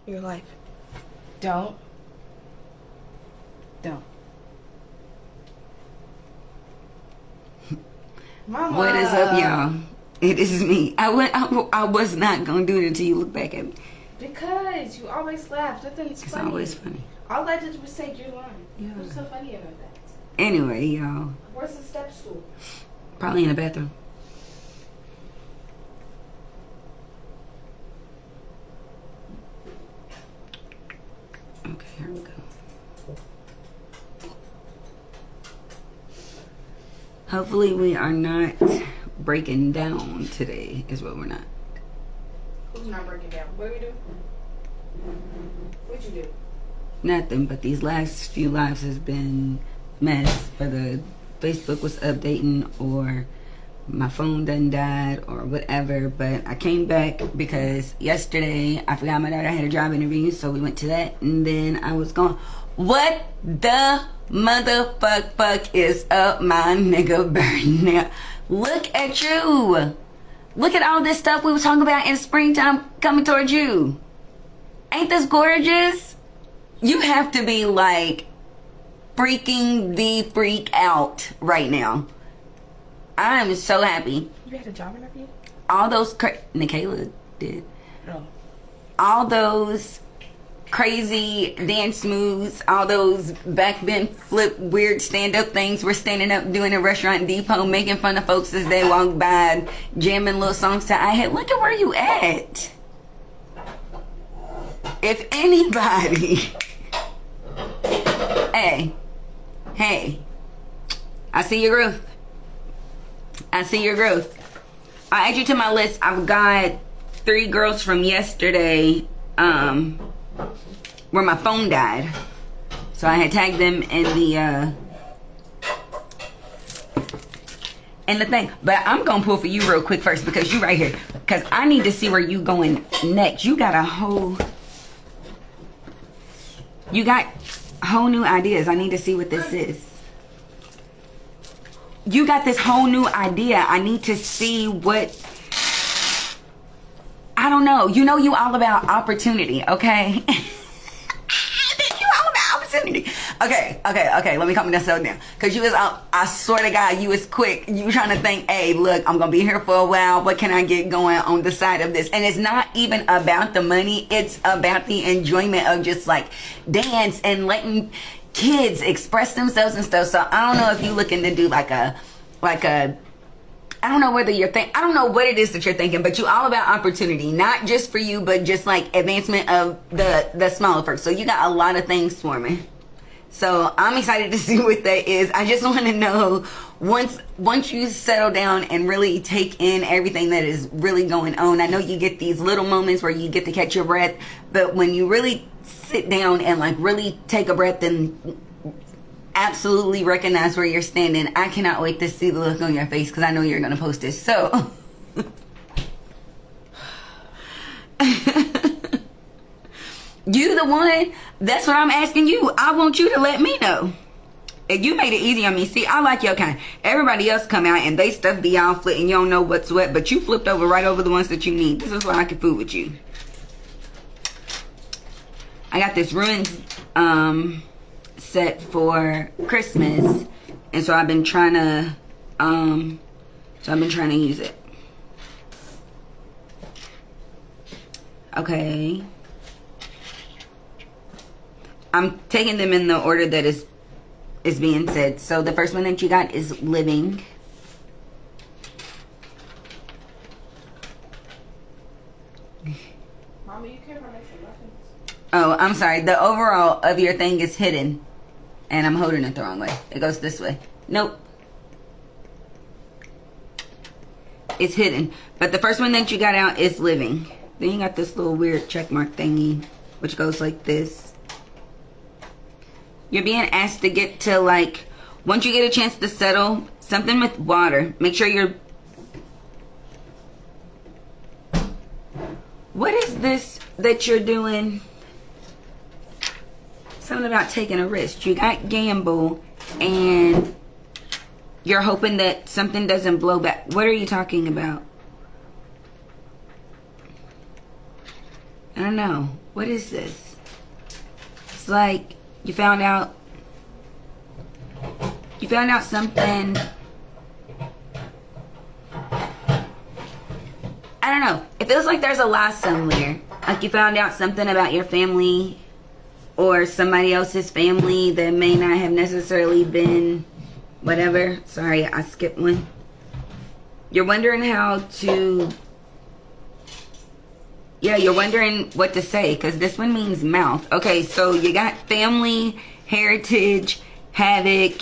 your life. Don't. Mama. What is up, y'all? It is me. I was not gonna do it until you look back at me. Because you always laugh. Nothing's It's funny. always funny. All I did was say you're lying. Yeah. What's so funny about that? Anyway, y'all. Where's the step stool? Probably in the bathroom. Okay, here we go. Hopefully we are not breaking down today, is what we're not. Who's not breaking down? What do we do? What'd you do? Nothing, but these last few lives has been mess. Whether Facebook was updating or my phone done died or whatever. But I came back because yesterday I forgot my daughter had a job interview, so we went to that, and then I was gone. What the fuck is up, my nigga Burnell? Look at you. Look at all this stuff we were talking about in springtime coming towards you. Ain't this gorgeous? You have to be like freaking the freak out right now. I am so happy. You had a job interview? All those Nikayla did. No. All those crazy dance moves, all those backbend flip weird stand-up things we're standing up doing in Restaurant Depot, making fun of folks as they walk by, jamming little songs to I Hit. Look at where you at. If anybody, hey, I see your growth. I see your growth. I add you to my list. I've got 3 girls from yesterday, where my phone died. So I had tagged them in the thing. But I'm gonna pull for you real quick first because you right here. Because I need to see where you going next. You got whole new ideas. I need to see what this is. You got this whole new idea. I need to see what... I don't know. You know you all about opportunity, okay? You all about opportunity. Okay. Let me calm myself down. Because you was, I swear to God, you was quick. You were trying to think, hey, look, I'm going to be here for a while. What can I get going on the side of this? And it's not even about the money. It's about the enjoyment of just like dance and letting kids express themselves and stuff. So I don't know if you're looking to do like a I don't know whether you're I don't know what it is that you're thinking, but you all about opportunity, not just for you, but just like advancement of the smaller folks. So you got a lot of things for me. So I'm excited to see what that is. I just want to know once you settle down and really take in everything that is really going on. I know you get these little moments where you get to catch your breath, but when you really sit down and like really take a breath and absolutely recognize where you're standing, I cannot wait to see the look on your face because I know you're going to post this. So you the one, that's what I'm asking you. I want you to let me know. If you made it easy on me, see, I like your kind. Everybody else come out and they stuff be all flit and you don't know what's what, but you flipped over right over the ones that you need. This is why I can fool with you. I got this ruins set for Christmas, and so I've been trying to use it. Okay, I'm taking them in the order that is being said. So the first one that you got is living. Mama, you can't make some muffins. Oh, I'm sorry. The overall of your thing is hidden. And I'm holding it the wrong way. It goes this way. Nope. It's hidden. But the first one that you got out is living. Then you got this little weird check mark thingy, which goes like this. You're being asked to get to like, once you get a chance to settle, something with water. Make sure you're... What is this that you're doing? Something about taking a risk. You got gamble and you're hoping that something doesn't blow back. What are you talking about? I don't know. What is this? It's like you found out something. I don't know. It feels like there's a lie somewhere. Like you found out something about your family or somebody else's family that may not have necessarily been whatever. Sorry, I skipped one. You're wondering how to... Yeah, you're wondering what to say because this one means mouth. Okay, so you got family, heritage, havoc,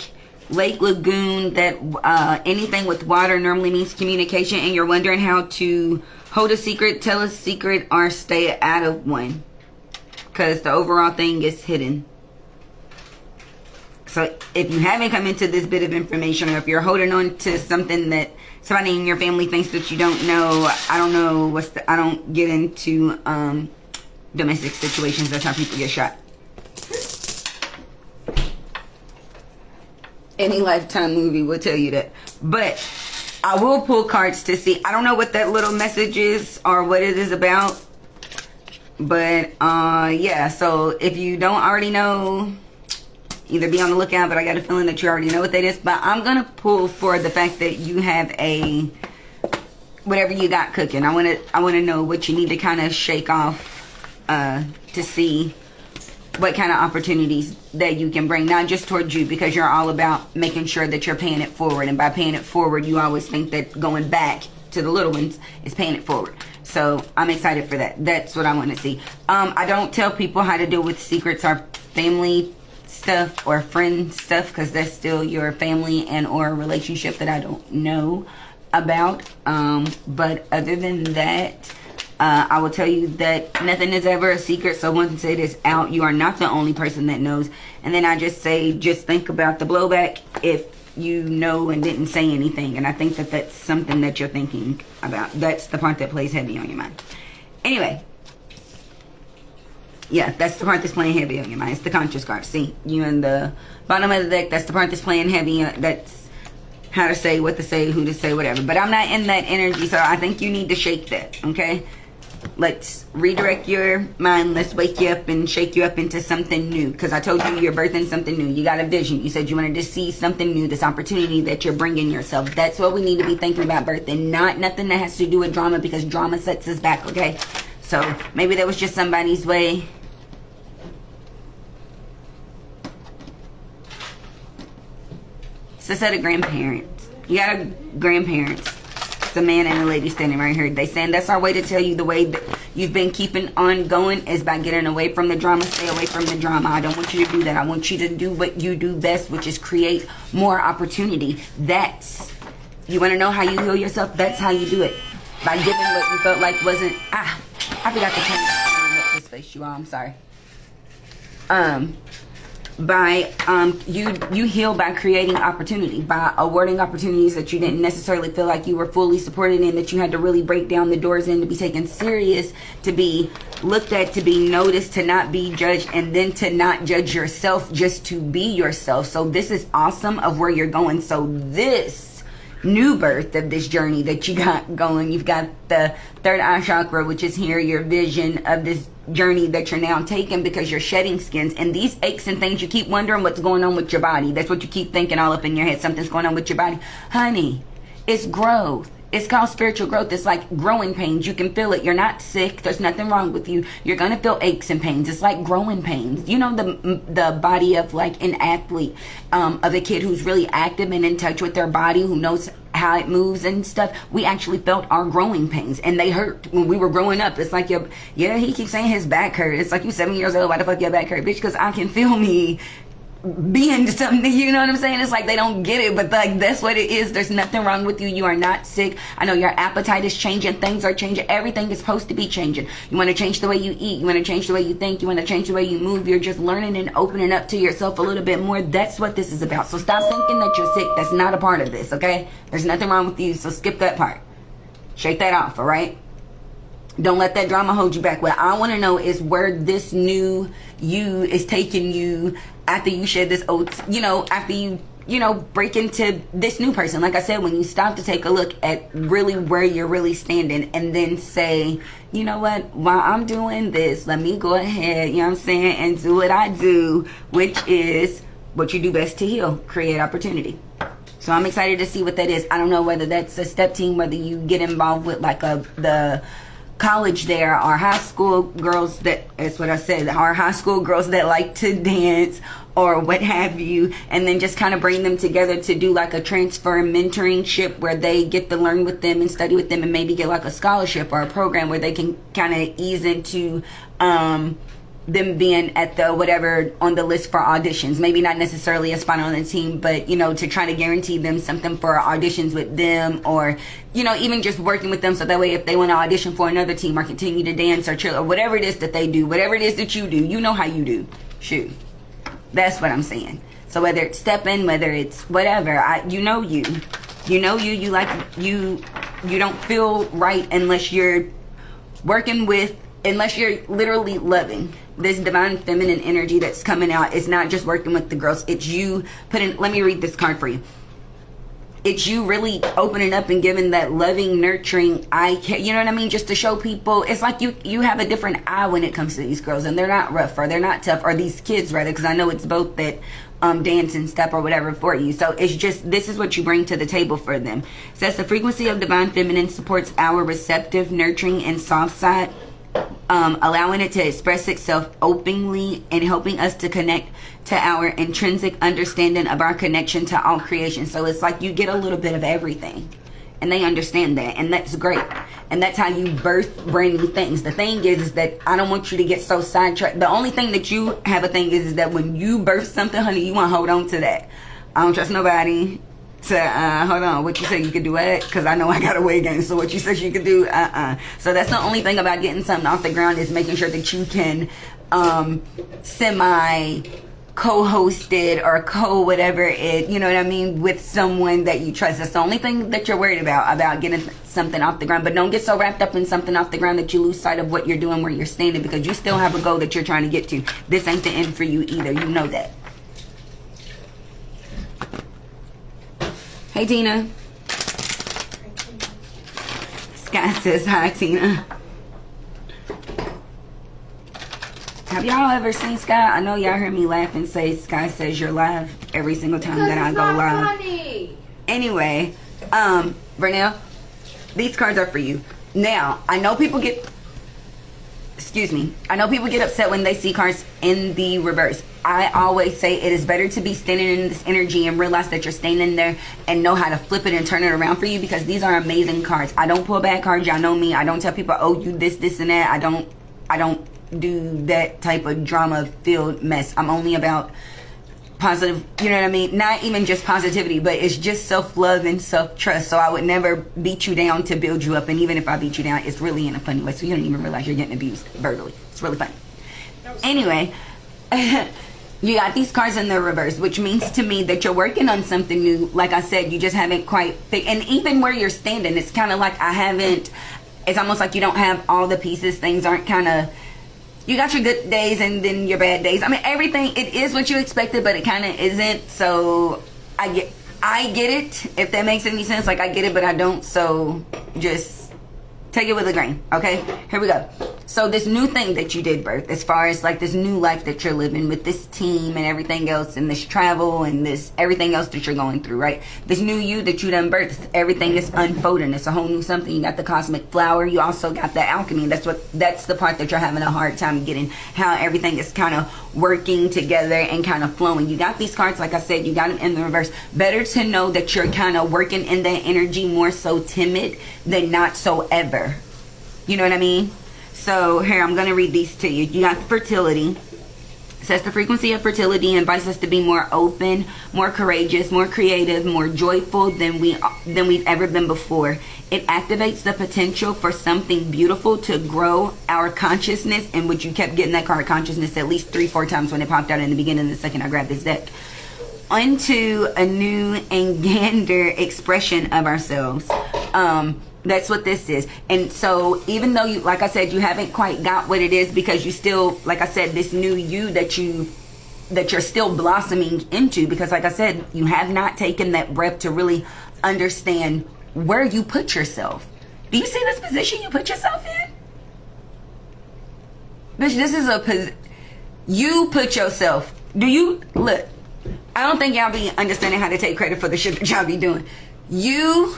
Lake Lagoon, that anything with water normally means communication, and you're wondering how to hold a secret, tell a secret, or stay out of one because the overall thing is hidden. So if you haven't come into this bit of information, or if you're holding on to something that somebody in your family thinks that you don't know, I don't know I don't get into domestic situations. That's how people get shot. Any Lifetime movie will tell you that. But I will pull cards to see. I don't know what that little message is or what it is about. But yeah, so if you don't already know, either be on the lookout, but I got a feeling that you already know what that is. But I'm going to pull for the fact that you have a, whatever you got cooking. I want to know what you need to kind of shake off to see what kind of opportunities that you can bring, not just towards you, because you're all about making sure that you're paying it forward. And by paying it forward, you always think that going back to the little ones is paying it forward. So I'm excited for that. That's what I want to see. I don't tell people how to deal with secrets or family stuff or friend stuff, because that's still your family and or relationship that I don't know about. But other than that, I will tell you that nothing is ever a secret. So once it is out, you are not the only person that knows. And then I just say, just think about the blowback if you know and didn't say anything. And I think that that's something that you're thinking about. That's the part that plays heavy on your mind. Anyway, yeah, that's the part that's playing heavy on your mind. It's the conscious card. See, you in the bottom of the deck, that's the part that's playing heavy. That's how to say, what to say, who to say, whatever. But I'm not in that energy, so I think you need to shake that, okay? Let's redirect your mind. Let's wake you up and shake you up into something new. Because I told you you're birthing something new. You got a vision. You said you wanted to see something new. This opportunity that you're bringing yourself. That's what we need to be thinking about birthing. Not nothing that has to do with drama, because drama sets us back, okay? So maybe that was just somebody's way. It's a set of grandparents. You got a grandparents. The man and the lady standing right here. They saying that's our way to tell you the way that you've been keeping on going is by getting away from the drama. Stay away from the drama. I don't want you to do that. I want you to do what you do best, which is create more opportunity. That's, you want to know how you heal yourself? That's how you do it. By giving what you felt like wasn't, I forgot to turn up this face, you all. I'm sorry. By you heal by creating opportunity, by awarding opportunities that you didn't necessarily feel like you were fully supported in, that you had to really break down the doors in to be taken serious, to be looked at, to be noticed, to not be judged, and then to not judge yourself, just to be yourself. So this is awesome of where you're going. So this new birth of this journey that you got going, you've got the third eye chakra, which is here, your vision of this journey that you're now taking, because you're shedding skins and these aches and things. You keep wondering what's going on with your body. That's what you keep thinking all up in your head. Something's going on with your body. Honey, it's growth. It's called spiritual growth. It's like growing pains. You can feel it. You're not sick. There's nothing wrong with you. You're going to feel aches and pains. It's like growing pains. You know, the body of like an athlete, of a kid who's really active and in touch with their body, who knows how it moves and stuff. We actually felt our growing pains, and they hurt when we were growing up. It's like, he keeps saying his back hurt. It's like, you 7 years old. Why the fuck your back hurt? Bitch, because I can feel me being something, you know what I'm saying? It's like they don't get it, but like that's what it is. There's nothing wrong with you. You are not sick. I know your appetite is changing. Things are changing. Everything is supposed to be changing. You want to change the way you eat. You want to change the way you think. You want to change the way you move. You're just learning and opening up to yourself a little bit more. That's what this is about. So stop thinking that you're sick. That's not a part of this, okay? There's nothing wrong with you, so skip that part. Shake that off, all right? Don't let that drama hold you back. What I want to know is where this new you is taking you after you shed this old, after you you know, break into this new person. Like I said, when you stop to take a look at really where you're really standing and then say, you know what, while I'm doing this, let me go ahead, you know what I'm saying, and do what I do, which is what you do best to heal, create opportunity. So I'm excited to see what that is. I don't know whether that's a step team, whether you get involved with like the college there, or high school girls that's what I said, our high school girls that like to dance or what have you, and then just kind of bring them together to do like a transfer mentoring ship where they get to learn with them and study with them and maybe get like a scholarship or a program where they can kind of ease into them being at the whatever on the list for auditions. Maybe not necessarily a spot on the team, but you know, to try to guarantee them something for auditions with them, or you know, even just working with them so that way if they want to audition for another team or continue to dance or chill or whatever it is that they do, whatever it is that you do, you know how you do. Shoot, that's what I'm saying. So whether it's stepping, whether it's whatever, you don't feel right unless you're working with, unless you're literally loving this divine feminine energy that's coming out. It's not just working with the girls, it's you putting, let me read this card for you. It's you really opening up and giving that loving, nurturing eye care, you know what I mean, just to show people. It's like you have a different eye when it comes to these girls, and they're not rough or they're not tough, or these kids rather, because I know it's both that dance and step or whatever for you. So it's just, this is what you bring to the table for them. It says the frequency of divine feminine supports our receptive, nurturing, and soft side, allowing it to express itself openly and helping us to connect to our intrinsic understanding of our connection to all creation. So it's like you get a little bit of everything, and they understand that, and that's great. And that's how you birth brand new things. The thing is that I don't want you to get so sidetracked. The only thing that you have a thing is that when you birth something, honey, you want to hold on to that. I don't trust nobody to hold on, what you say you could do it, because I know I got a weight gain, so what you said you could do, so that's the only thing about getting something off the ground, is making sure that you can semi co-hosted or whatever it, you know what I mean, with someone that you trust. That's the only thing that you're worried about getting something off the ground. But don't get so wrapped up in something off the ground that you lose sight of what you're doing, where you're standing, because you still have a goal that you're trying to get to. This ain't the end for you either, you know that. Hey, Tina. Sky says hi, Tina. Have y'all ever seen Sky? I know y'all heard me laugh and say Sky says you're live every single time that I go live. Funny. Anyway, Vernell, these cards are for you. Now, I know people get upset when they see cards in the reverse. I always say it is better to be standing in this energy and realize that you're standing there and know how to flip it and turn it around for you, because these are amazing cards. I don't pull bad cards. Y'all know me. I don't tell people, oh, you this, and that. I don't do that type of drama-filled mess. I'm only about positive, you know what I mean? Not even just positivity, but it's just self-love and self-trust. So I would never beat you down to build you up. And even if I beat you down, it's really in a funny way. So you don't even realize you're getting abused verbally. It's really funny. Anyway, you got these cards in the reverse, which means to me that you're working on something new. Like I said, you just haven't quite figured. And even where you're standing, it's kind of like it's almost like you don't have all the pieces. Things aren't kind of, you got your good days and then your bad days. I mean, everything, it is what you expected, but it kind of isn't. So I get it, if that makes any sense. Like, I get it, but I don't. So just take it with a grain. Okay, here we go. So this new thing that you did birth, as far as like this new life that you're living with this team and everything else, and this travel and this everything else that you're going through, right? This new you that you done birthed, everything is unfolding. It's a whole new something. You got the cosmic flower. You also got the alchemy. That's the part that you're having a hard time getting, how everything is kind of working together and kind of flowing. You got these cards, like I said, you got them in the reverse. Better to know that you're kind of working in that energy, more so timid than not so ever. You know what I mean? So here, I'm going to read these to you. You got fertility. It says the frequency of fertility invites us to be more open, more courageous, more creative, more joyful than we've ever been before. It activates the potential for something beautiful to grow our consciousness, in which you kept getting that card consciousness at least 3-4 times when it popped out in the beginning. The second I grabbed this deck, onto a new and grander expression of ourselves. That's what this is. And so even though you, like I said, you haven't quite got what it is, because you still, like I said, this new you that you that you're still blossoming into, because like I said, you have not taken that breath to really understand where you put yourself. Do you see this position you put yourself in? Bitch, this is a position you put yourself. Do you look? I don't think y'all be understanding how to take credit for the shit that y'all be doing. You,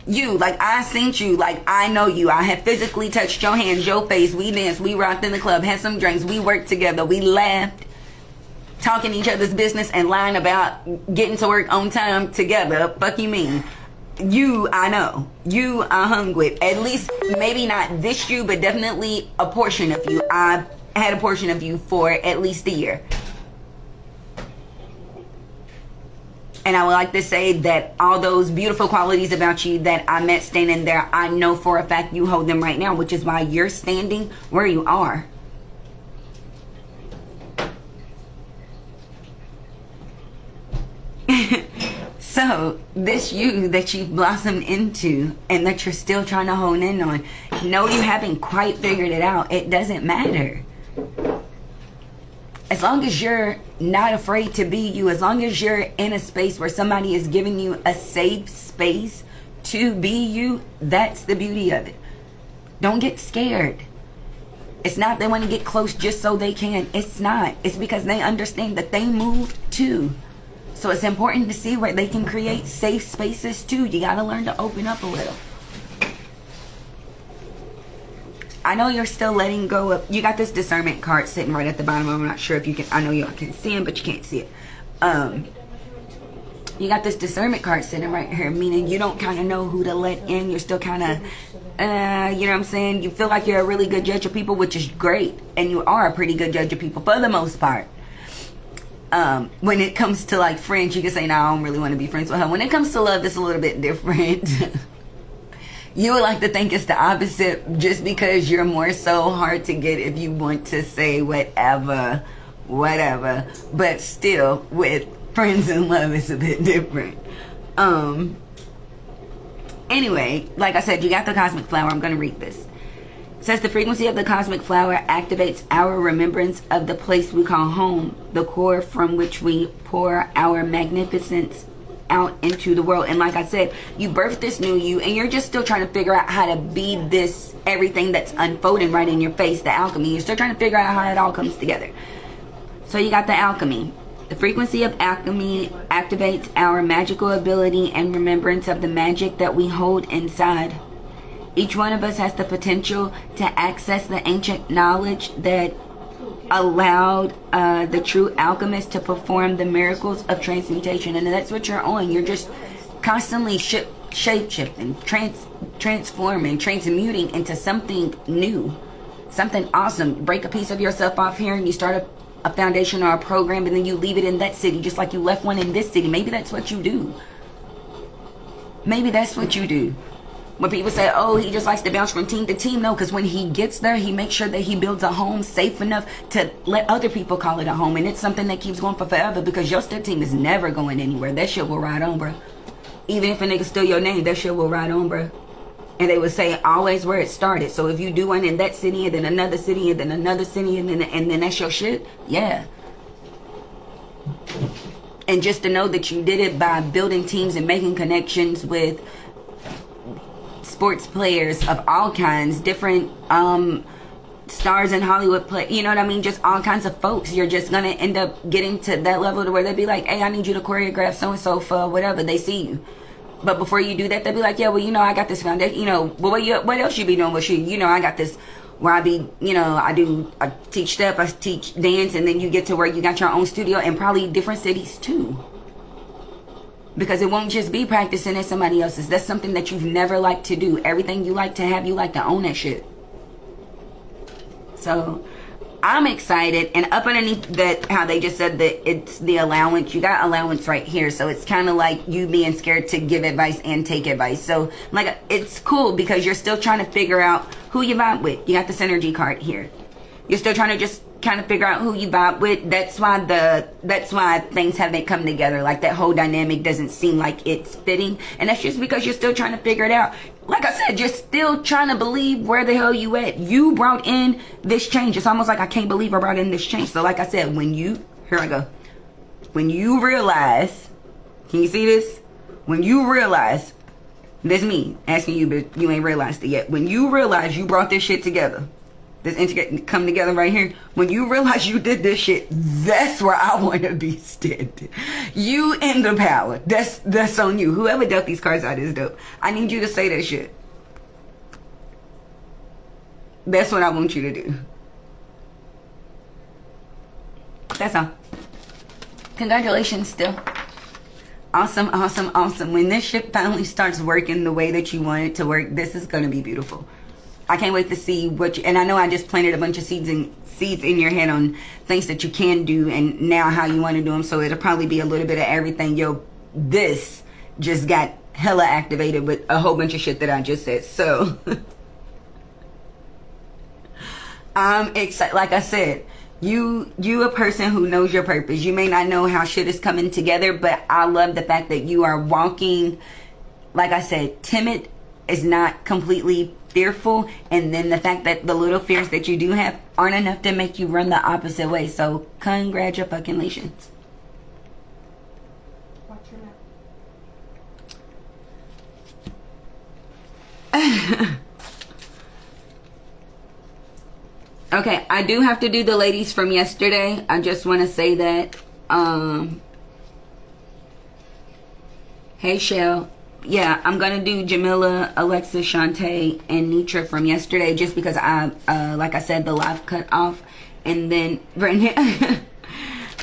like I seen you, like I know you. I have physically touched your hands, your face. We danced, we rocked in the club, had some drinks, we worked together, we laughed, talking each other's business and lying about getting to work on time together. Fuck you mean? You, I know. You I hung with. At least, maybe not this you, but definitely a portion of you. I had a portion of you for at least a year. And I would like to say that all those beautiful qualities about you that I met standing there, I know for a fact you hold them right now, which is why you're standing where you are. So, this you that you've blossomed into and that you're still trying to hone in on, no, you haven't quite figured it out. It doesn't matter. As long as you're not afraid to be you, as long as you're in a space where somebody is giving you a safe space to be you, that's the beauty of it. Don't get scared. It's not they want to get close just so they can. It's not. It's because they understand that they moved too. So it's important to see where they can create safe spaces too. You got to learn to open up a little. I know you're still letting go of, you got this discernment card sitting right at the bottom. I'm not sure if you can, I know y'all can see him, but you can't see it. You got this discernment card sitting right here, meaning you don't kind of know who to let in. You're still kind of, you know what I'm saying? You feel like you're a really good judge of people, which is great. And you are a pretty good judge of people for the most part. When it comes to like friends, you can say, no, I don't really want to be friends with her. When it comes to love, it's a little bit different. You would like to think it's the opposite, just because you're more so hard to get if you want to say whatever. But still, with friends and love, it's a bit different. Anyway, like I said, you got the cosmic flower. I'm going to read this. It says the frequency of the cosmic flower activates our remembrance of the place we call home, the core from which we pour our magnificence out into the world. And like I said, you birthed this new you, and you're just still trying to figure out how to be this everything that's unfolding right in your face, the alchemy. You're still trying to figure out how it all comes together. So you got the alchemy. The frequency of alchemy activates our magical ability and remembrance of the magic that we hold inside. Each one of us has the potential to access the ancient knowledge that allowed the true alchemist to perform the miracles of transmutation. And that's what you're on. You're just constantly shape-shifting, transforming, transmuting into something new, something awesome. Break a piece of yourself off here and you start a foundation or a program, and then you leave it in that city just like you left one in this city. Maybe that's what you do. Maybe that's what you do. When people say, oh, he just likes to bounce from team to team. No, because when he gets there, he makes sure that he builds a home safe enough to let other people call it a home. And it's something that keeps going for forever, because your step team is never going anywhere. That shit will ride on, bro. Even if a nigga steal your name, that shit will ride on, bro. And they would say always where it started. So if you do one in that city, and then another city, and then another city, and then that's your shit, yeah. And just to know that you did it by building teams and making connections with sports players of all kinds, different stars in Hollywood play, you know what I mean, just all kinds of folks. You're just gonna end up getting to that level to where they'd be like, hey, I need you to choreograph so and so for whatever. They see you, but before you do that, they'll be like, yeah, well, you know, I got this foundation, you know, well, what else you be doing with you know, I got this where I be, you know, I teach step, I teach dance, and then you get to where you got your own studio and probably different cities too. Because it won't just be practicing at somebody else's. That's something that you've never liked to do. Everything you like to have, you like to own that shit. So I'm excited. And up underneath that, how they just said that it's the allowance. You got allowance right here. So it's kind of like you being scared to give advice and take advice. So like, it's cool because you're still trying to figure out who you vibe with. You got the synergy card here. You're still trying to just kind of figure out who you vibe with. That's why things haven't come together. Like that whole dynamic doesn't seem like it's fitting, and that's just because you're still trying to figure it out. Like I said, you're still trying to believe where the hell you at. You brought in this change. It's almost like I can't believe I brought in this change. So like I said, when you Here I go. When you realize, can you see this? When you realize, this me asking you, but you ain't realized it yet. When you realize you brought this shit together, this come together right here. When you realize you did this shit, that's where I want to be standing. You in the power. That's on you. Whoever dealt these cards out is dope. I need you to say that shit. That's what I want you to do. That's all. Congratulations still. Awesome, awesome, awesome. When this shit finally starts working the way that you want it to work, this is going to be beautiful. I can't wait to see what you, and I know I just planted a bunch of seeds in your head on things that you can do and now how you want to do them. So it'll probably be a little bit of everything. This just got hella activated with a whole bunch of shit that I just said. So I'm excited. Like I said, you a person who knows your purpose. You may not know how shit is coming together, but I love the fact that you are walking, like I said, timid is not completely fearful, and then the fact that the little fears that you do have aren't enough to make you run the opposite way. So congratulations. Watch your mouth. Okay, I do have to do the ladies from yesterday. I just want to say that hey Shell, yeah, I'm gonna do Jamila, Alexa, Shantae, and Nitra from yesterday, just because I like I said, the live cut off. And then Vernell,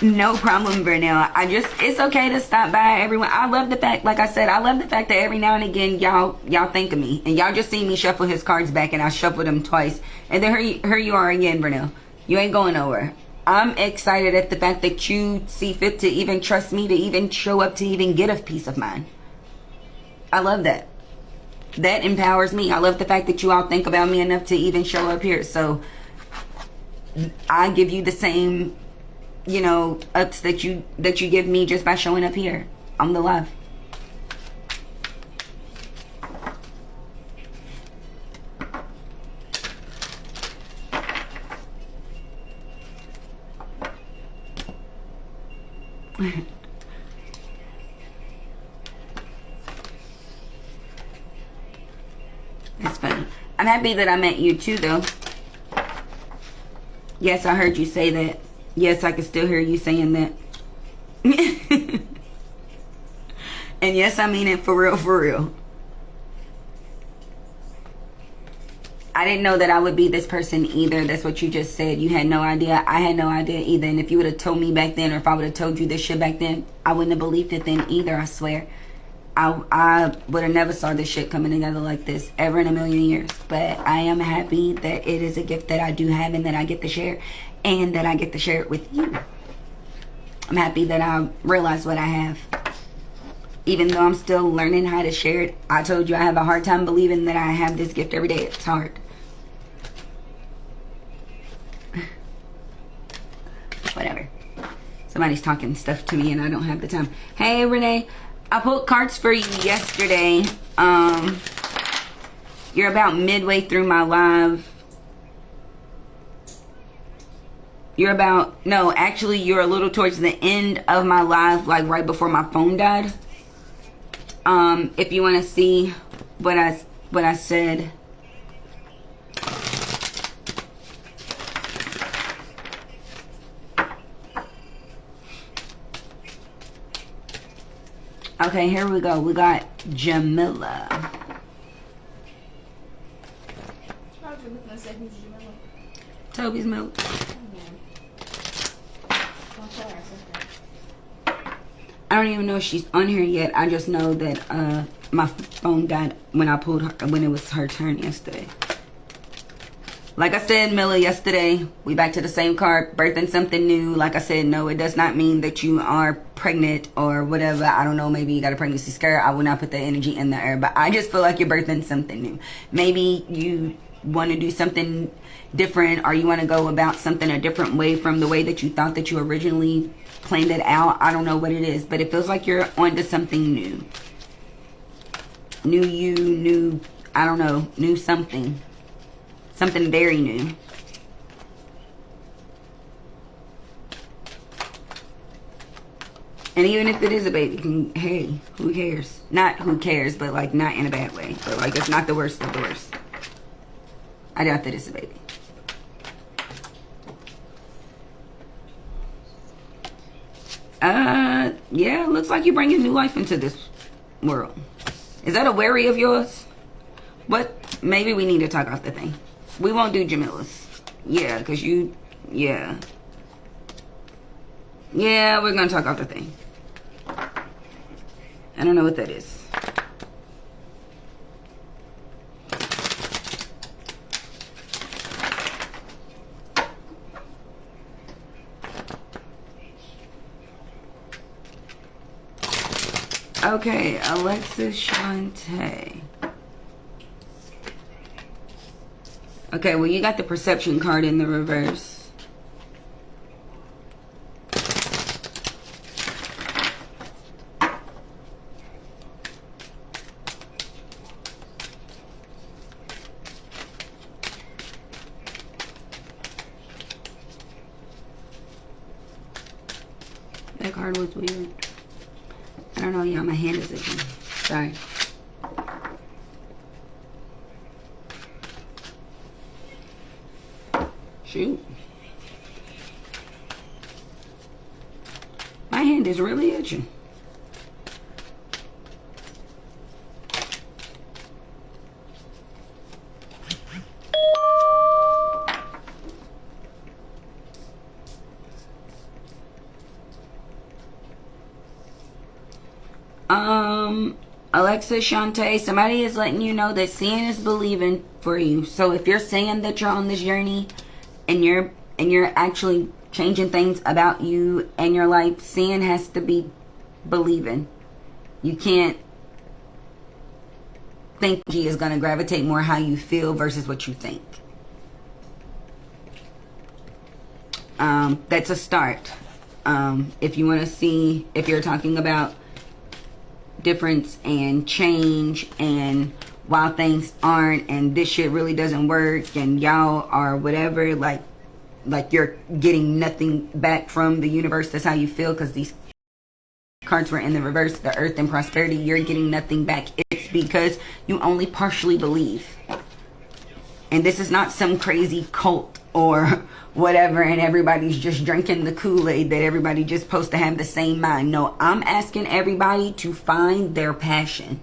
no problem, Vernell. It's okay to stop by, everyone. I love the fact, like I said, I love the fact that every now and again y'all think of me, and y'all just see me shuffle his cards back, and I shuffled them twice, and then here you are again, Vernell. You ain't going nowhere. I'm excited at the fact that you see fit to even trust me, to even show up, to even get a peace of mind. I love that. That empowers me. I love the fact that you all think about me enough to even show up here. So I give you the same, ups that you give me just by showing up here on the live. It's funny. I'm happy that I met you too, though. Yes, I heard you say that. Yes, I can still hear you saying that. And yes, I mean it for real, for real. I didn't know that I would be this person either. That's what you just said. You had no idea. I had no idea either. And if you would have told me back then, or if I would have told you this shit back then, I wouldn't have believed it then either, I swear. I would have never saw this shit coming together like this ever in a million years. But I am happy that it is a gift that I do have and that I get to share, and that I get to share it with you. I'm happy that I realize what I have. Even though I'm still learning how to share it, I told you I have a hard time believing that I have this gift every day. It's hard. Whatever. Somebody's talking stuff to me and I don't have the time. Hey, Renee. I pulled cards for you yesterday. You're about midway through my live. You're a little towards the end of my live, like right before my phone died. If you want to see what I said. Okay, here we go. We got Jamila. I was looking to say who's Jamila. Toby's milk. I don't even know if she's on here yet. I just know that my phone died when it was her turn yesterday. Like I said, Mila, yesterday, we back to the same card, birthing something new. Like I said, no, it does not mean that you are pregnant or whatever. I don't know, maybe you got a pregnancy scare. I will not put that energy in the air, but I just feel like you're birthing something new. Maybe you want to do something different, or you want to go about something a different way from the way that you thought that you originally planned it out. I don't know what it is, but it feels like you're onto something new. New, I don't know, new something. Something very new. And even if it is a baby, hey, who cares? Not who cares, but like not in a bad way. But like it's not the worst of the worst. I doubt that it's a baby. Yeah, looks like you're bringing new life into this world. Is that a worry of yours? But maybe we need to talk off the thing. We won't do Jamila's. Yeah, because you, yeah. Yeah, we're going to talk off the thing. I don't know what that is. Okay, Alexis Shante. Okay, well, you got the perception card in the reverse. That card was weird. I don't know, y'all. My hand is itching. Sorry. Shoot. My hand is really itching. Alexa Shante, somebody is letting you know that seeing is believing for you. So if you're saying that you're on this journey and you're actually changing things about you and your life, seeing has to be believing. You can't think G is going to gravitate more how you feel versus what you think. That's a start. If you want to see, if you're talking about difference and change and why things aren't and this shit really doesn't work and y'all are whatever, like you're getting nothing back from the universe. That's how you feel, because these cards were in the reverse, the earth and prosperity. You're getting nothing back. It's because you only partially believe. And this is not some crazy cult or whatever and everybody's just drinking the Kool-Aid that everybody just supposed to have the same mind. No, I'm asking everybody to find their passion.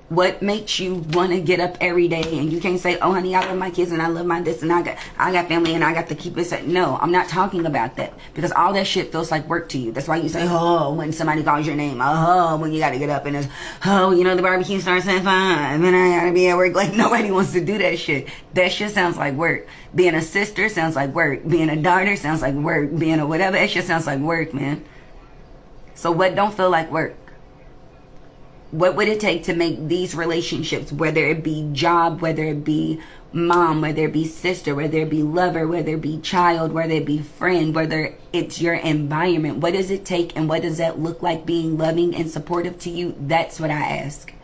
What makes you want to get up every day? And you can't say, oh honey, I love my kids and I love my this and I got family and I got to keep it. No, I'm not talking about that, because all that shit feels like work to you. That's why you say, oh, when somebody calls your name, oh, when you got to get up and it's, oh, you know, the barbecue starts at 5 and I got to be at work. Like, nobody wants to do that shit. That shit sounds like work. Being a sister sounds like work. Being a daughter sounds like work. Being a whatever, that shit sounds like work, man. So what don't feel like work? What would it take to make these relationships, whether it be job, whether it be mom, whether it be sister, whether it be lover, whether it be child, whether it be friend, whether it's your environment, what does it take and what does that look like being loving and supportive to you? That's what I ask.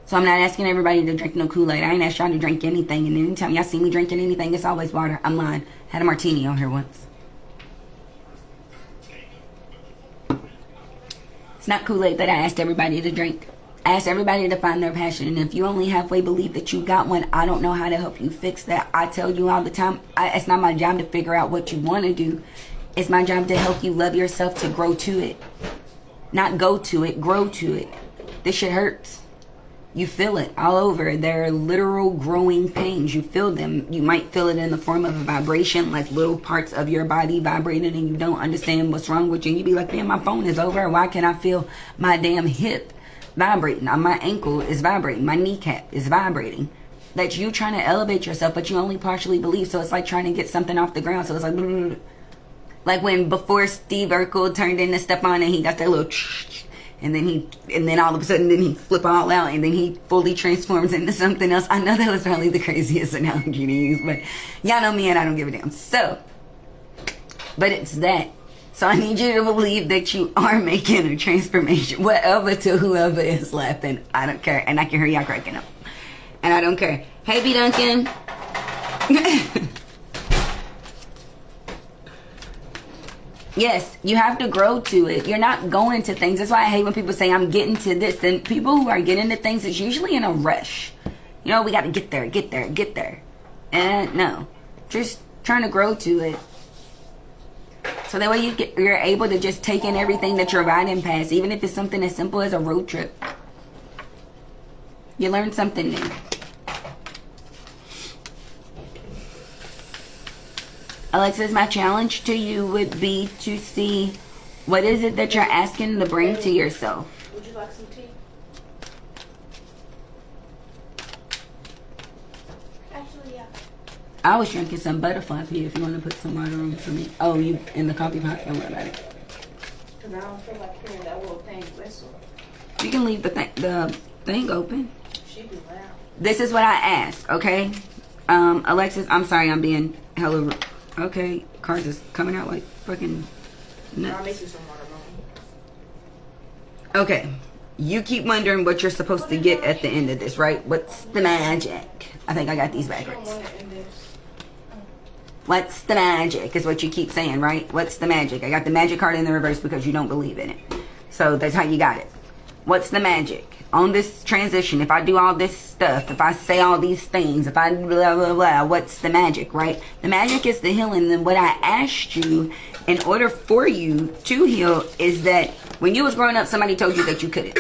So I'm not asking everybody to drink no Kool-Aid. I ain't asked y'all to drink anything. And anytime y'all see me drinking anything, it's always water. I'm lying. Had a martini on here once. It's not Kool-Aid that I asked everybody to drink. I asked everybody to find their passion. And if you only halfway believe that you got one, I don't know how to help you fix that. I tell you all the time, it's not my job to figure out what you want to do. It's my job to help you love yourself, to grow to it. Not go to it, grow to it. This shit hurts. You feel it all over. There are literal growing pains. You feel them. You might feel it in the form of a vibration, like little parts of your body vibrating and you don't understand what's wrong with you. And you be like, man, my phone is over. Why can't I feel my damn hip vibrating? My ankle is vibrating. My kneecap is vibrating. That's you trying to elevate yourself, but you only partially believe. So it's like trying to get something off the ground. So it's like when before Steve Urkel turned into Stepan and he got that little and then all of a sudden then he flip all out and then he fully transforms into something else. I know that was probably the craziest analogy to use, but y'all know me and I don't give a damn. So, but it's that. So I need you to believe that you are making a transformation. Whatever, to whoever is laughing, I don't care. And I can hear y'all cracking up. And I don't care. Hey, B. Duncan. Yes, you have to grow to it. You're not going to things. That's why I hate when people say, I'm getting to this. Then people who are getting to things, it's usually in a rush. You know, we got to get there, get there, get there. And no, just trying to grow to it. So that way you're able to just take in everything that you're riding past, even if it's something as simple as a road trip. You learn something new. Alexis, my challenge to you would be to see what is it that you're asking to bring to yourself. Would you like some tea? Actually, yeah. I was drinking some butterfly for you if you want to put some water on for me. Oh, you in the coffee pot? Don't worry about it. Because I don't feel like hearing that little thing whistle. You can leave the thing open. She be loud. This is what I asked, okay? Alexis, I'm sorry I'm being hella rude. Okay, cards is coming out like fucking nuts. I'll make you some water, Mom. Okay, you keep wondering what you're supposed to get at the end of this, right? What's the magic? I think I got these I don't backwards. want it in this. What's the magic is what you keep saying, right? What's the magic? I got the magic card in the reverse because you don't believe in it. So that's how you got it. What's the magic? On this transition, if I do all this stuff, if I say all these things, if I blah, blah, blah, what's the magic, right? The magic is the healing. And what I asked you in order for you to heal is that when you was growing up, somebody told you that you couldn't,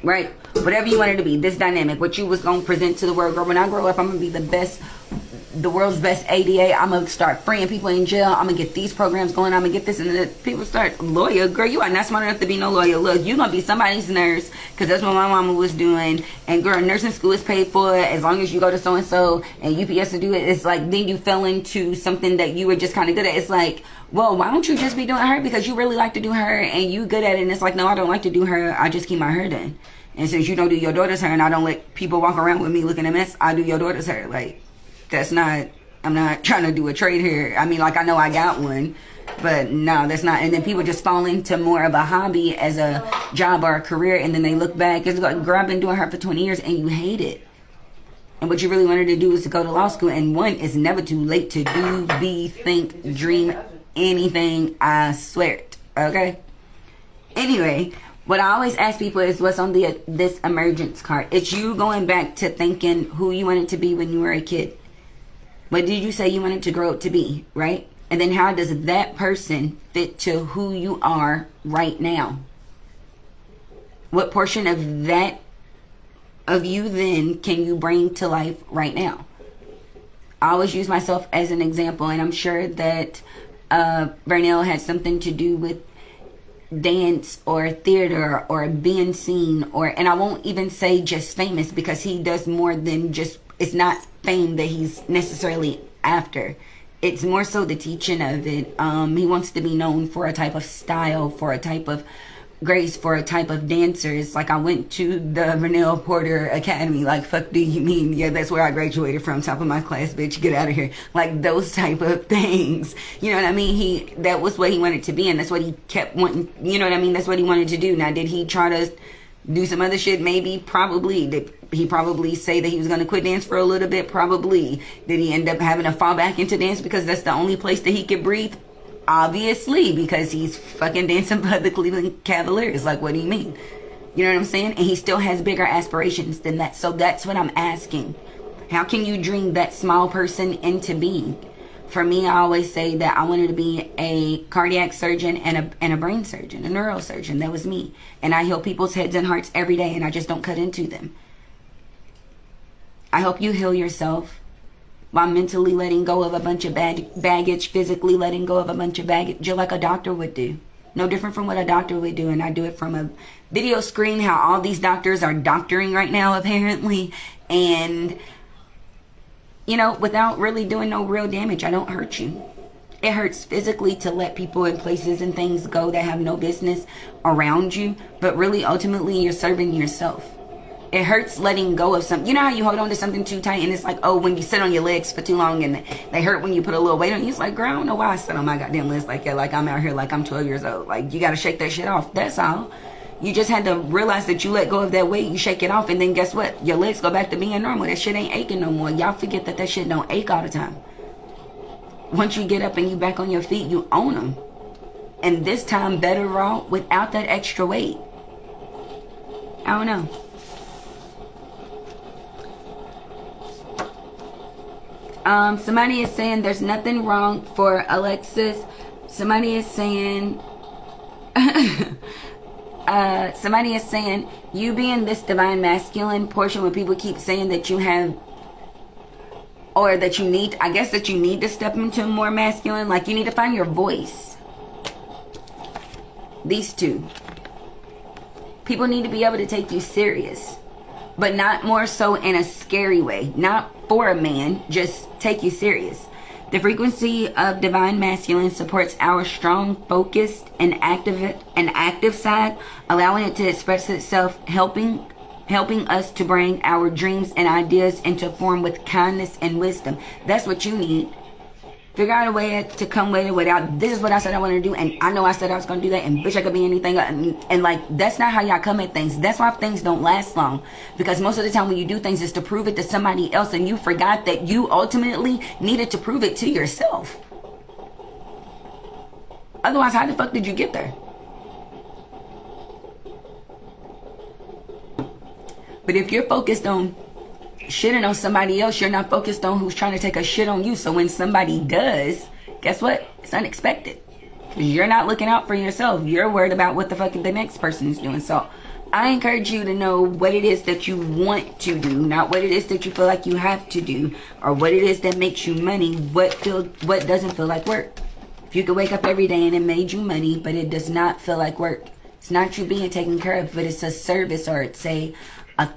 right? Whatever you wanted to be, this dynamic, what you was going to present to the world. Girl, when I grow up, I'm going to be the world's best ADA. I'm going to start freeing people in jail. I'm going to get these programs going. I'm going to get this. And then people start, lawyer, girl, you are not smart enough to be no lawyer. Look, you're going to be somebody's nurse because that's what my mama was doing. And girl, nursing school is paid for as long as you go to so-and-so and UPS to do it. It's like then you fell into something that you were just kind of good at. It's like, well, why don't you just be doing her because you really like to do her and you good at it. And it's like, no, I don't like to do her. I just keep my hair done. And since you don't do your daughter's hair and I don't let people walk around with me looking a mess, I do your daughter's hair. Like, that's not, I'm not trying to do a trade here. I mean, like, I know I got one, but no, that's not. And then people just fall into more of a hobby as a job or a career. And then they look back, it's like, girl, I've been doing her for 20 years and you hate it. And what you really wanted to do is to go to law school. And one, it's never too late to do, be, think, dream, anything. I swear it. Okay? Anyway, what I always ask people is what's on this emergence card. It's you going back to thinking who you wanted to be when you were a kid. What did you say you wanted to grow up to be, right? And then how does that person fit to who you are right now? What portion of that, of you then, can you bring to life right now? I always use myself as an example, and I'm sure that Vernell had something to do with dance or theater or being seen, and I won't even say just famous because he does more than just, it's not fame that he's necessarily after. It's more so the teaching of it. He wants to be known for a type of style, for a type of grace, for a type of dancers. Like, I went to the Vernell Porter Academy. Like, fuck do you mean? Yeah, that's where I graduated from, top of my class, bitch, get out of here. Like, those type of things. You know what I mean? That was what he wanted to be, and that's what he kept wanting. You know what I mean? That's what he wanted to do. Now, did he try to do some other shit? Maybe, probably. Did he probably say that he was going to quit dance for a little bit? Probably. Did he end up having to fall back into dance because that's the only place that he could breathe? Obviously, because he's fucking dancing for the Cleveland Cavaliers. Like, what do you mean? You know what I'm saying? And he still has bigger aspirations than that. So that's what I'm asking. How can you dream that small person into being? For me, I always say that I wanted to be a cardiac surgeon and a brain surgeon, a neurosurgeon. That was me. And I heal people's heads and hearts every day, and I just don't cut into them. I hope you heal yourself while mentally letting go of a bunch of baggage, physically letting go of a bunch of baggage, just like a doctor would do. No different from what a doctor would do. And I do it from a video screen, how all these doctors are doctoring right now, apparently. And, you know, without really doing no real damage. I don't hurt you. It hurts physically to let people in places and things go that have no business around you. But really, ultimately, you're serving yourself. It hurts letting go of something. You know how you hold on to something too tight and it's like, oh, when you sit on your legs for too long and they hurt when you put a little weight on you. It's like, girl, I don't know why I sit on my goddamn legs like that. Like I'm out here like I'm 12 years old. Like, you got to shake that shit off. That's all. You just had to realize that you let go of that weight. You shake it off and then guess what? Your legs go back to being normal. That shit ain't aching no more. Y'all forget that shit don't ache all the time. Once you get up and you back on your feet, you own them. and this time better raw without that extra weight. I don't know. Somebody is saying there's nothing wrong for Alexis. Somebody is saying somebody is saying you being this divine masculine portion, when people keep saying that you have, or that you need, I guess that you need to step into more masculine, like you need to find your voice. These two people need to be able to take you serious, but not more so in a scary way, not for a man, just take you serious. The frequency of divine masculine supports our strong, focused, and active side, allowing it to express itself, helping us to bring our dreams and ideas into form with kindness and wisdom. That's what you need. Figure out a way to come with it without, this is what I said I wanted to do, and I know I said I was going to do that, and bitch, I could be anything. And like, that's not how y'all come at things. That's why things don't last long. Because most of the time when you do things is to prove it to somebody else, and you forgot that you ultimately needed to prove it to yourself. Otherwise, how the fuck did you get there? But if you're focused on shitting on somebody else, you're not focused on who's trying to take a shit on you. So when somebody does, guess what? It's unexpected. Because you're not looking out for yourself. You're worried about what the fuck the next person is doing. So I encourage you to know what it is that you want to do, not what it is that you feel like you have to do, or what it is that makes you money, what doesn't feel like work. If you could wake up every day and it made you money, but it does not feel like work, it's not you being taken care of, but it's a service, or it's a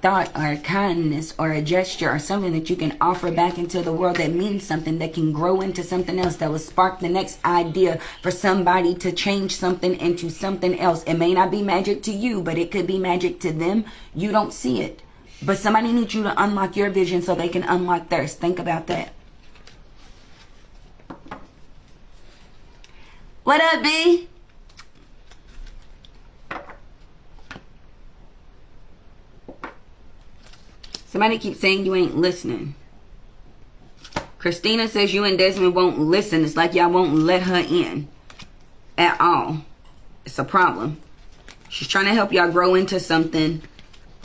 thought, or a kindness, or a gesture, or something that you can offer back into the world that means something, that can grow into something else, that will spark the next idea for somebody to change something into something else. It may not be magic to you, but it could be magic to them. You don't see it, but somebody needs you to unlock your vision so they can unlock theirs. Think about that. What up, B? Somebody keeps saying you ain't listening. Christina says you and Desmond won't listen. It's like y'all won't let her in at all. It's a problem. She's trying to help y'all grow into something.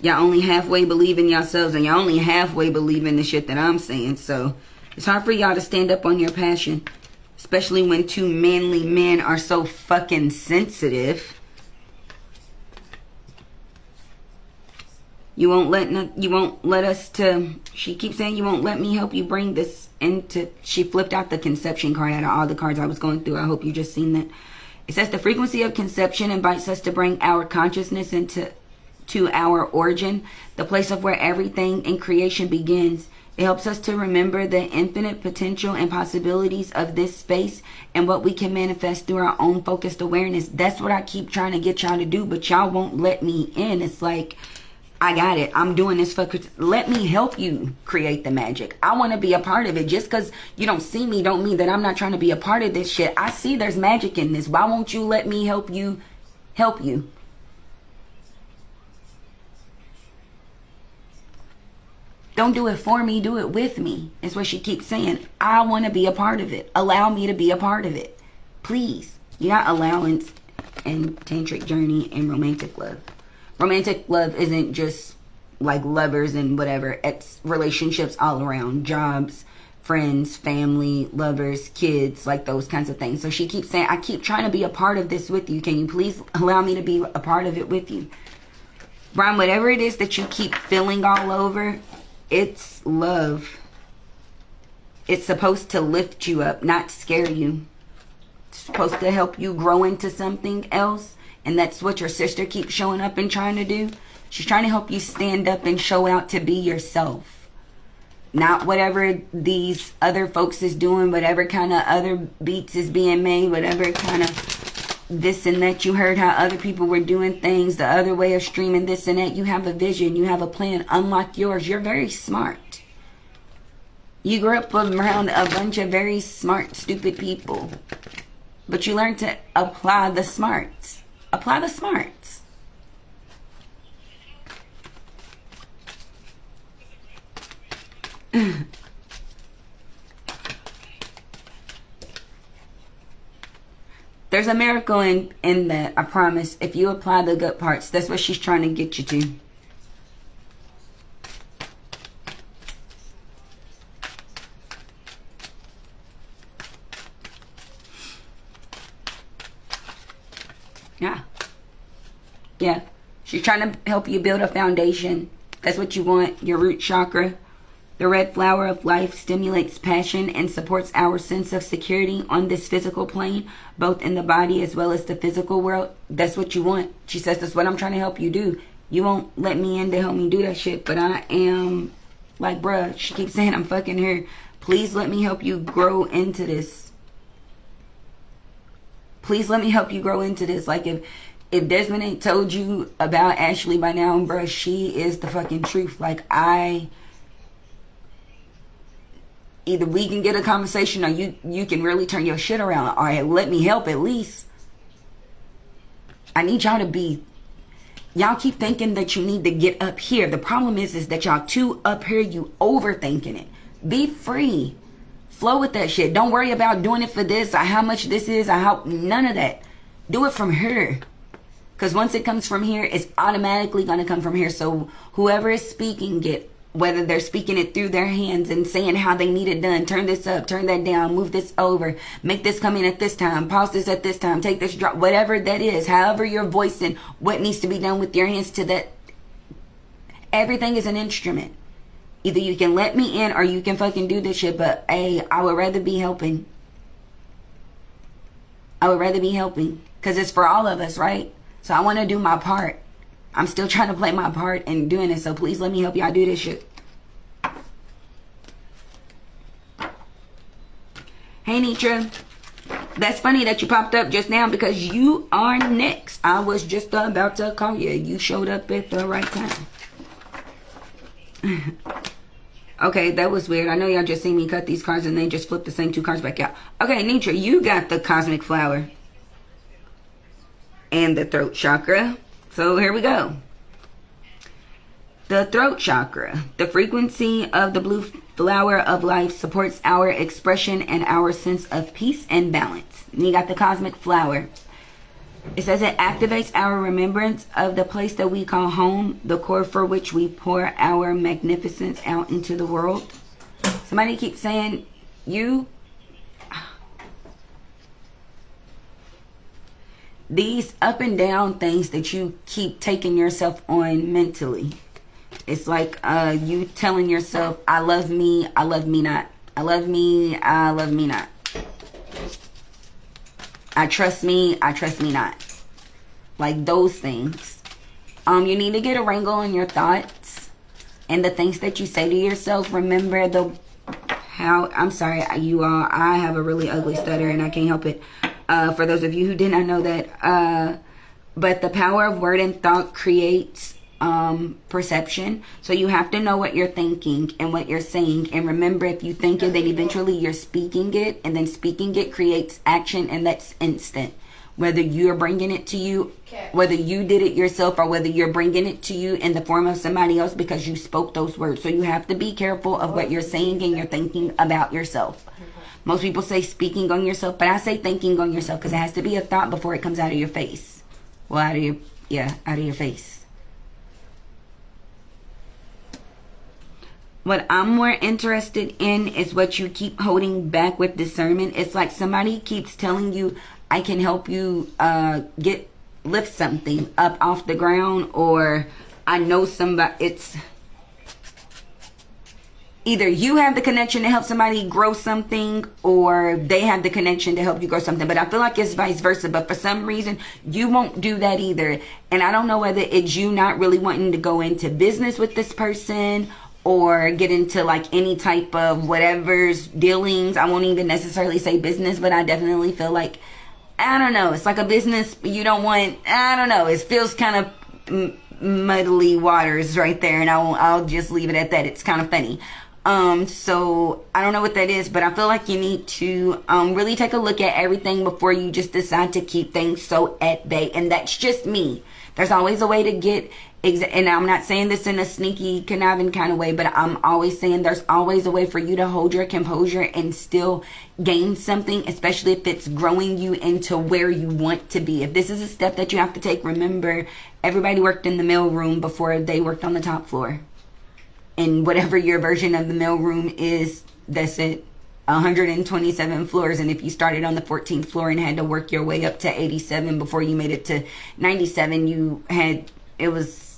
Y'all only halfway believe in yourselves, and y'all only halfway believe in the shit that I'm saying. So it's hard for y'all to stand up on your passion, especially when two manly men are so fucking sensitive. You won't let us to, she keeps saying you won't let me help you bring this into, she flipped out the conception card out of all the cards I was going through. I hope you just seen that. It says the frequency of conception invites us to bring our consciousness to our origin, the place of where everything in creation begins. It helps us to remember the infinite potential and possibilities of this space and what we can manifest through our own focused awareness. That's what I keep trying to get y'all to do, but y'all won't let me in. It's like, I got it. I'm doing this for, let me help you create the magic. I want to be a part of it. Just because you don't see me don't mean that I'm not trying to be a part of this shit. I see there's magic in this. Why won't you let me help you help you? Don't do it for me, do it with me. Is what she keeps saying. I want to be a part of it. Allow me to be a part of it. Please. You're not allowance in tantric journey and romantic love. Romantic love isn't just like lovers and whatever. It's relationships all around. Jobs, friends, family, lovers, kids, like those kinds of things. So she keeps saying, I keep trying to be a part of this with you. Can you please allow me to be a part of it with you? Brian, whatever it is that you keep feeling all over, it's love. It's supposed to lift you up, not scare you. It's supposed to help you grow into something else. And that's what your sister keeps showing up and trying to do. She's trying to help you stand up and show out to be yourself. Not whatever these other folks is doing, whatever kind of other beats is being made, whatever kind of this and that. You heard how other people were doing things, the other way of streaming this and that. You have a vision, you have a plan. Unlock yours. You're very smart. You grew up around a bunch of very smart, stupid people. But you learned to apply the smarts. Apply the smarts. There's a miracle in that, I promise. If you apply the good parts, that's what she's trying to get you to. Yeah. Yeah. She's trying to help you build a foundation. That's what you want, your root chakra. The red flower of life stimulates passion and supports our sense of security on this physical plane, both in the body as well as the physical world. That's what you want. She says, that's what I'm trying to help you do. You won't let me in to help me do that shit, but I am like, bruh, she keeps saying I'm fucking her. Please let me help you grow into this. Please let me help you grow into this. Like, if Desmond ain't told you about Ashley by now, bruh, she is the fucking truth. Like, either we can get a conversation or you can really turn your shit around. All right, let me help at least. I need y'all to be... Y'all keep thinking that you need to get up here. The problem is that y'all too up here, you overthinking it. Be free. Flow with that shit. Don't worry about doing it for this or how much this is or how... None of that. Do it from here. Because once it comes from here, it's automatically going to come from here. So whoever is speaking it, whether they're speaking it through their hands and saying how they need it done, turn this up, turn that down, move this over, make this come in at this time, pause this at this time, take this drop, whatever that is, however you're voicing what needs to be done with your hands to that. Everything is an instrument. Either you can let me in or you can fucking do this shit, but hey, I would rather be helping. I would rather be helping because it's for all of us, right? So I want to do my part. I'm still trying to play my part in doing it, so please let me help y'all do this shit. Hey, Nitra. That's funny that you popped up just now because you are next. I was just about to call you. You showed up at the right time. Okay, that was weird. I know y'all just seen me cut these cards and they just flipped the same two cards back out. Okay, Nitra, you got the cosmic flower and the throat chakra. So here we go. The throat chakra. The frequency of the blue flower of life supports our expression and our sense of peace and balance. And you got the cosmic flower. It says it activates our remembrance of the place that we call home, the core for which we pour our magnificence out into the world. Somebody keeps saying, these up and down things that you keep taking yourself on mentally. It's like you telling yourself, I love me not. I love me not. I trust me not. Like those things. You need to get a wrangle on your thoughts and the things that you say to yourself. Remember I'm sorry, you all, I have a really ugly stutter and I can't help it. For those of you who did not know that, but the power of word and thought creates perception. So you have to know what you're thinking and what you're saying. And remember, if you think it, then eventually you're speaking it. And then speaking it creates action, and that's instant. Whether you're bringing it to you, whether you did it yourself, or whether you're bringing it to you in the form of somebody else because you spoke those words. So you have to be careful of what you're saying and you're thinking about yourself. Most people say speaking on yourself, but I say thinking on yourself because it has to be a thought before it comes out of your face. Well, out of your face. What I'm more interested in is what you keep holding back with discernment. It's like somebody keeps telling you, I can help you lift something up off the ground, or I know somebody. It's either you have the connection to help somebody grow something, or they have the connection to help you grow something. But I feel like it's vice versa. But for some reason, you won't do that either. And I don't know whether it's you not really wanting to go into business with this person or get into like any type of whatever's dealings. I won't even necessarily say business, but I definitely feel like, I don't know, it's like a business you don't want. I don't know, it feels kind of muddly waters right there, and I'll just leave it at that. It's kind of funny. So I don't know what that is, but I feel like you need to really take a look at everything before you just decide to keep things so at bay. And that's just me. There's always a way to get And I'm not saying this in a sneaky, conniving kind of way, but I'm always saying there's always a way for you to hold your composure and still gain something, especially if it's growing you into where you want to be. If this is a step that you have to take, remember, everybody worked in the mailroom before they worked on the top floor. And whatever your version of the mailroom is, that's it. 127 floors, and if you started on the 14th floor and had to work your way up to 87 before you made it to 97, it was,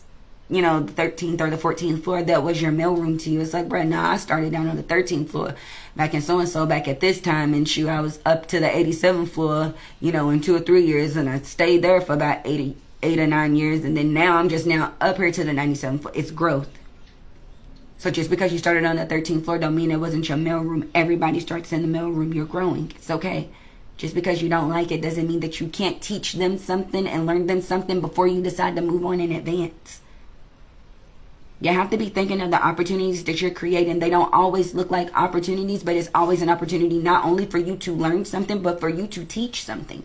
the 13th or the 14th floor that was your mailroom to you. It's like, bruh, nah, I started down on the 13th floor back in so-and-so back at this time, and I was up to the 87th floor, in 2 or 3 years, and I stayed there for about 8 or 9 years, and then now I'm just now up here to the 97th floor. It's growth. So just because you started on the 13th floor don't mean it wasn't your mailroom. Everybody starts in the mailroom. You're growing. It's okay. Just because you don't like it doesn't mean that you can't teach them something and learn them something before you decide to move on and advance. You have to be thinking of the opportunities that you're creating. They don't always look like opportunities, but it's always an opportunity not only for you to learn something, but for you to teach something.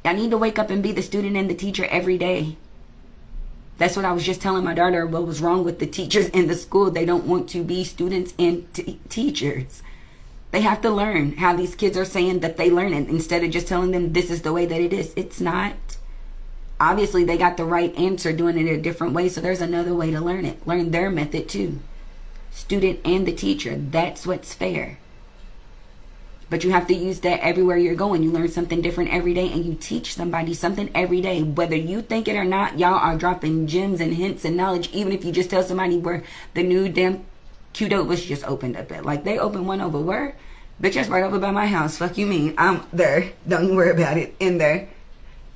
I need to wake up and be the student and the teacher every day. That's what I was just telling my daughter, what was wrong with the teachers in the school. They don't want to be students and teachers. They have to learn how these kids are saying that they learn it instead of just telling them this is the way that it is. It's not. Obviously, they got the right answer doing it a different way, so there's another way to learn it. Learn their method too. Student and the teacher. That's what's fair. But you have to use that everywhere you're going. You learn something different every day, and you teach somebody something every day. Whether you think it or not, y'all are dropping gems and hints and knowledge. Even if you just tell somebody where the new damn Qdoba was just opened up at. Like, they opened one over where? Bitch, that's right over by my house. Fuck you mean. I'm there. Don't you worry about it. In there.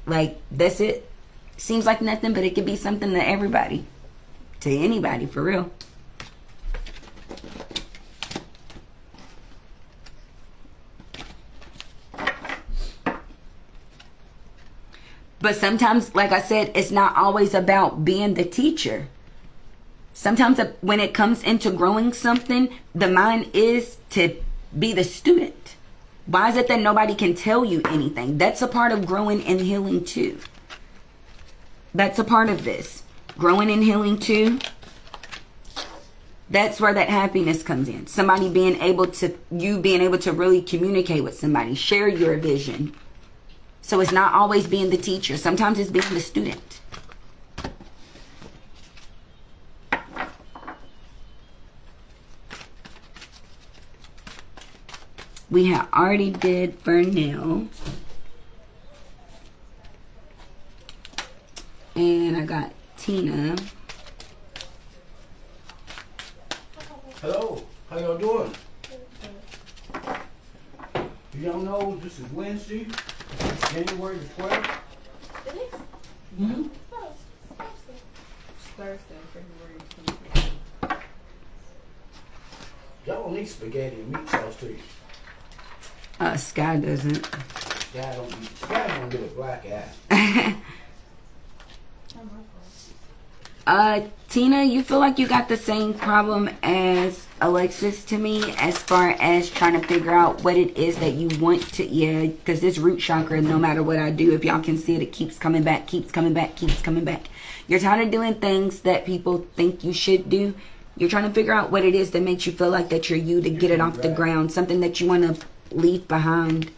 Like, that's it. Seems like nothing, but it could be something to everybody. To anybody, for real. But sometimes, like I said, it's not always about being the teacher. Sometimes when it comes into growing something, the mind is to be the student. Why is it that nobody can tell you anything? That's a part of growing and healing too. That's a part of this. Growing and healing too. That's where that happiness comes in. Somebody being able to really communicate with somebody. Share your vision. So it's not always being the teacher. Sometimes it's being the student. We have already did Vernell. And I got Tina. Hello, how y'all doing? You don't know this is Wednesday, January the 12th? Mm-hmm. Thursday, February 25th. Y'all don't need spaghetti and meat sauce, do you? Sky doesn't. Sky don't get a black eye. Tina, you feel like you got the same problem as Alexis to me as far as trying to figure out what it is that you want to, because this root chakra, no matter what I do, if y'all can see it, it keeps coming back, keeps coming back, keeps coming back. You're tired of doing things that people think you should do. You're trying to figure out what it is that makes you feel like that you're you, to get it off the ground, something that you want to leave behind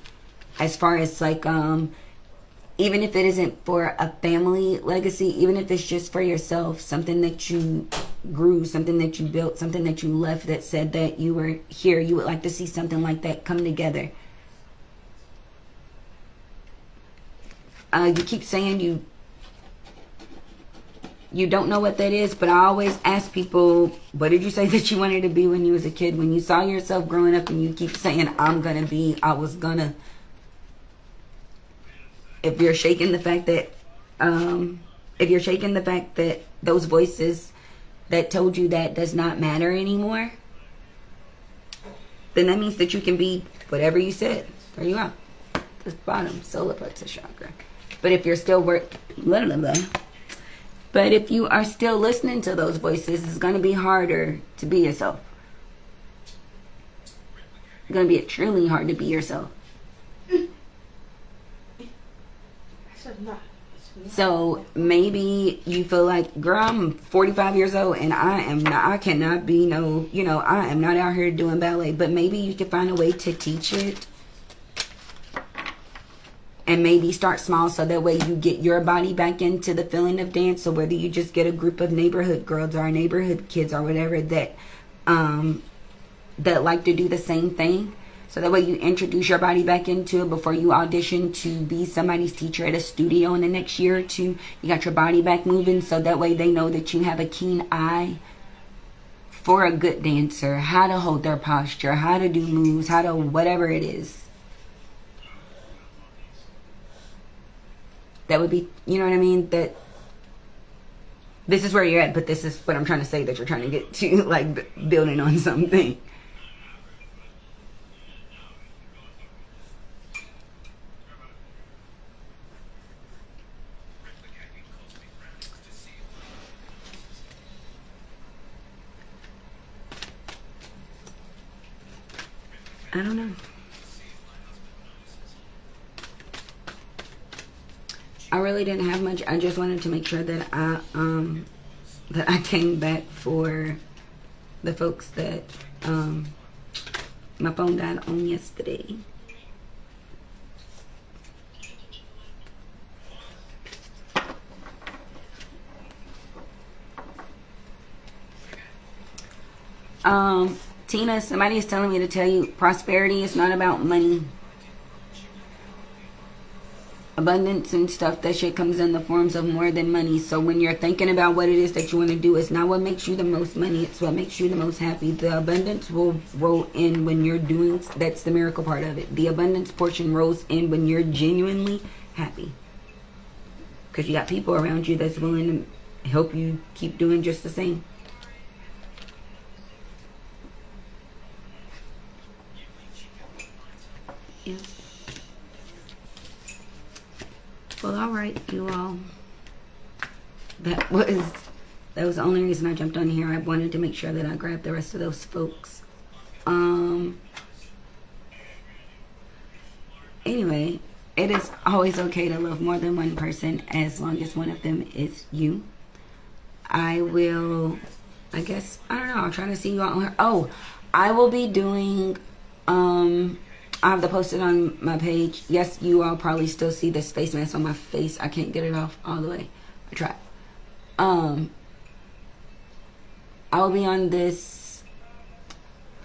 as far as like, even if it isn't for a family legacy, even if it's just for yourself, something that you grew, something that you built, something that you left that said that you were here, you would like to see something like that come together. You keep saying you don't know what that is, but I always ask people, what did you say that you wanted to be when you was a kid? When you saw yourself growing up and you keep saying, I'm gonna be, I was gonna. If you're shaking the fact that those voices that told you that does not matter anymore, then that means that you can be whatever you said. There you are. This bottom solar plexus chakra. But if you're still but if you are still listening to those voices, it's going to be harder to be yourself. It's going to be extremely hard to be yourself. Not. So maybe you feel like, girl, I'm 45 years old and I cannot be no, I am not out here doing ballet. But maybe you could find a way to teach it. And maybe start small so that way you get your body back into the feeling of dance. So whether you just get a group of neighborhood girls or neighborhood kids or whatever that like to do the same thing. So that way you introduce your body back into it before you audition to be somebody's teacher at a studio in the next year or two. You got your body back moving so that way they know that you have a keen eye for a good dancer. How to hold their posture, how to do moves, how to whatever it is. That would be, you know what I mean? That this is where you're at, but this is what I'm trying to say that you're trying to get to, like building on something. I don't know. I really didn't have much. I just wanted to make sure that I came back for the folks that my phone died on yesterday. Tina, somebody is telling me to tell you prosperity is not about money. Abundance and stuff, that shit comes in the forms of more than money. So when you're thinking about what it is that you want to do, it's not what makes you the most money, it's what makes you the most happy. The abundance will roll in when you're doing, that's the miracle part of it. The abundance portion rolls in when you're genuinely happy, because you got people around you that's willing to help you keep doing just the same. Yeah. Well, all right, you all. That was the only reason I jumped on here. I wanted to make sure that I grabbed the rest of those folks. Anyway, it is always okay to love more than one person as long as one of them is you. I will, I guess, I don't know, I'll try to see you all on here. Oh, I will be doing, I have to post it on my page. Yes, you all probably still see this face mask on my face. I can't get it off all the way. I tried. I will be on this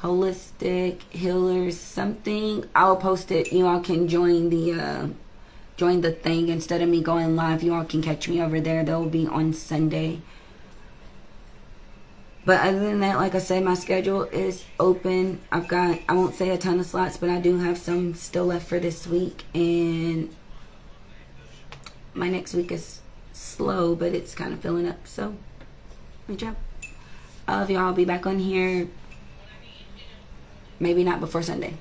holistic healer something. I will post it. You all can join the thing instead of me going live. You all can catch me over there. That will be on Sunday. But other than that, like I said, my schedule is open. I've got, I won't say a ton of slots, but I do have some still left for this week. And my next week is slow, but it's kind of filling up. So, good job. All of y'all will be back on here. Maybe not before Sunday.